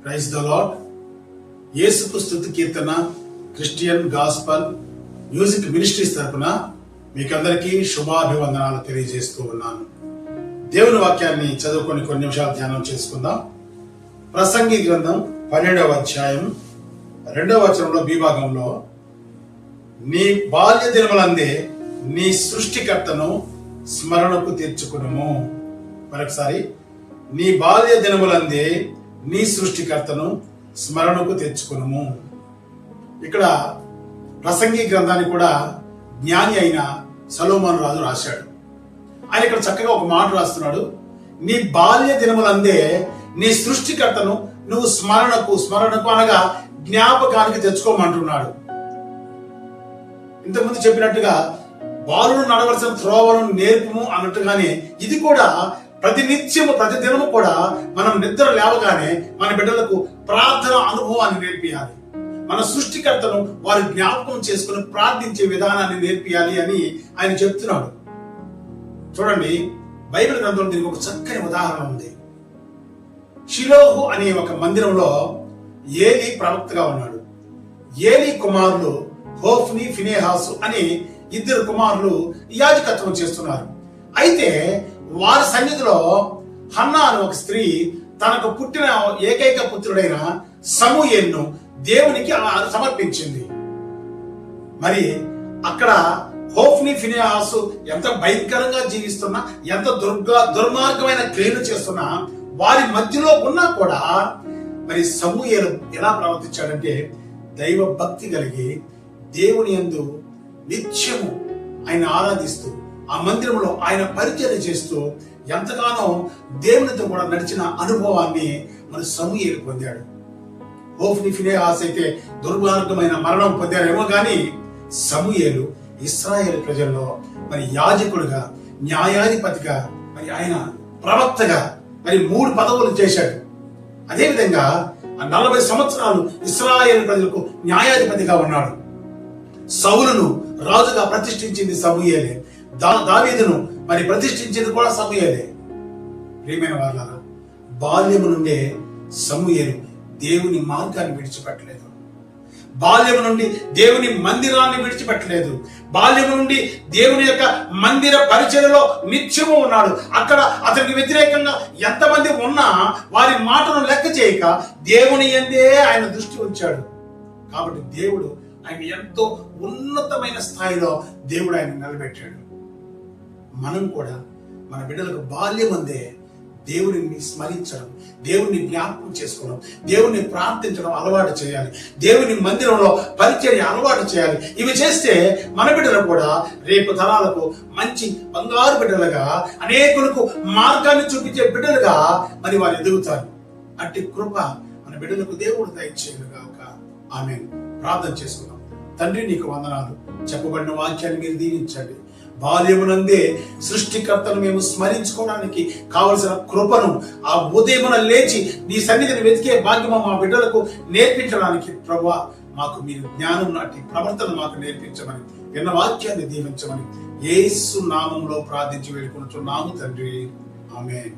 Praise the lord. యేసుకు స్తుతి కీర్తన Christian gospel music ministries తరపున మీకందరికీ శుభాభివందనాలు తెలియజేస్తూ ఉన్నాను. దేవుని వాక్యాన్ని చదువుకొని కొన్ని నిమిషాలు ధ్యానం చేసుకుందాం. ప్రసంగి గ్రంథం 12వ అధ్యాయం 2వ వచనంలో బి భాగంలో, నీ బాల్య దినములందే నీ సృష్టికర్తను స్మరణకు తెచ్చుకునుము. మరొకసారి, నీ బాల్య దినములందే నీ సృష్టికర్తను స్మరణకు తెచ్చుకునుము. ఇక్కడ ప్రసంగి గ్రంథాన్ని కూడా జ్ఞాని అయిన సొలొమోను రాజు రాశాడు. ఆయన ఇక్కడ చక్కగా ఒక మాట రాస్తున్నాడు. నీ బాల్య దినములందే నీ సృష్టికర్తను నువ్వు స్మరణకు అనగా జ్ఞాపకానికి తెచ్చుకోమంటున్నాడు. ఇంతకుముందు చెప్పినట్టుగా బాలుడు నడవలసిన త్రోవను నేర్పుము అన్నట్టుగానే ఇది కూడా ప్రతి దినము కూడా మనం నిద్ర లేవగానే మన బిడ్డలకు ప్రార్థన అనుభవాన్ని నేర్పియాలి. మన సృష్టికర్తను వారు జ్ఞాపకం చేసుకుని ప్రార్థించే విధానాన్ని నేర్పియాలి అని ఆయన చెప్తున్నాడు. చూడండి, బైబిల్ గ్రంథంలో దీనికి ఒక చక్కని ఉదాహరణ ఉంది. షిలోహు అనే ఒక మందిరంలో ఏలీ ప్రవక్తగా ఉన్నాడు. ఏలీ కుమారులు హోఫ్ని, ఫినెహాసు అని ఇద్దరు కుమారులు యాజకత్వం చేస్తున్నారు. అయితే వారి సన్నిధిలో హన్నా అనే ఒక స్త్రీ తనకు పుట్టిన ఏకైక పుత్రుడైన సమూయేలును దేవునికి సమర్పించింది. మరి అక్కడ హోఫ్ని, ఫినెహాసు ఎంత భయంకరంగా జీవిస్తున్నా, ఎంత దుర్మార్గమైన క్రియలు చేస్తున్నా, వారి మధ్యలో ఉన్నా కూడా మరి సమూయేలు ఎలా ప్రవర్తించాడంటే దైవ భక్తి కలిగి దేవుని యందు నిత్యము ఆయన ఆరాధిస్తూ ఆ మందిరంలో ఆయన పరిచర్య చేస్తూ ఎంతగానో దేవునితో కూడా నడిచిన అనుభవాన్ని మరి సమూయేలు పొందాడు. హోఫ్ని, ఫినెహాసు అయితే దుర్మార్గమైన మరణం పొందారేమో కానీ సమూయేలు ఇశ్రాయేలు ప్రజల్లో మరి యాజకుడుగా, న్యాయాధిపతిగా, మరి ఆయన ప్రవక్తగా మరి 3 పదవులు చేశాడు. అదేవిధంగా 40 సంవత్సరాలు ఇశ్రాయేలు ప్రజలకు న్యాయాధిపతిగా ఉన్నాడు. సౌలును రాజుగా ప్రతిష్ఠించింది సమూయేలే. దావీదును మరి ప్రతిష్ఠించింది కూడా సమూయేలే. ప్రియమైన వాళ్ళారా, బాల్యము నుండే సమూయేలు దేవుని మార్గాన్ని విడిచిపెట్టలేదు. బాల్యము నుండి దేవుని మందిరాన్ని విడిచిపెట్టలేదు. బాల్యము నుండి దేవుని యొక్క మందిర పరిచర్యలో నిత్యము ఉన్నాడు. అక్కడ అతనికి వ్యతిరేకంగా ఎంతమంది ఉన్నా వారి మాటను లెక్క చేయక దేవుని యందే ఆయన దృష్టి ఉంచాడు. కాబట్టి దేవుడు ఆయన ఎంతో ఉన్నతమైన స్థాయిలో దేవుడు ఆయన నిలబెట్టాడు. మనం కూడా మన బిడ్డలకు బాల్యమందే దేవుని స్మరించడం, దేవుని జ్ఞాపకం చేసుకోవడం, దేవుని ప్రార్థించడం అలవాటు చేయాలి. దేవుని మందిరంలో పరిచర్య అలవాటు చేయాలి. ఇవి చేస్తే మన బిడ్డలు కూడా రేపు తరాలకు మంచి బంగారు బిడ్డలుగా, అనేకులకు మార్గాన్ని చూపించే బిడ్డలుగా మరి వారు ఎదుగుతారు. అట్టి కృప మన బిడ్డలకు దేవుడు దయచేయనుగాక. ఆమేన్. ప్రార్థన చేసుకుందాం. తండ్రి, నీకు వందనాలు. చెప్పబడిన వాక్యాన్ని మీరు దీవించండి. బాల్యమునందే సృష్టికర్తను మేము స్మరించుకోవడానికి కావలసిన కృపను ఆ ఉదయమున లేచి నీ సన్నిధిని వెతికే భాగ్యము మా బిడ్డలకు నేర్పించడానికి ప్రభువా మాకు మీరు జ్ఞానం నాటి ప్రవర్తన మాకు నేర్పించమని, విన్న వాక్యాన్ని దీవించమని యేసు నామములో ప్రార్థించి వేడుకొనుచున్నాము తండ్రి. ఆమేన్.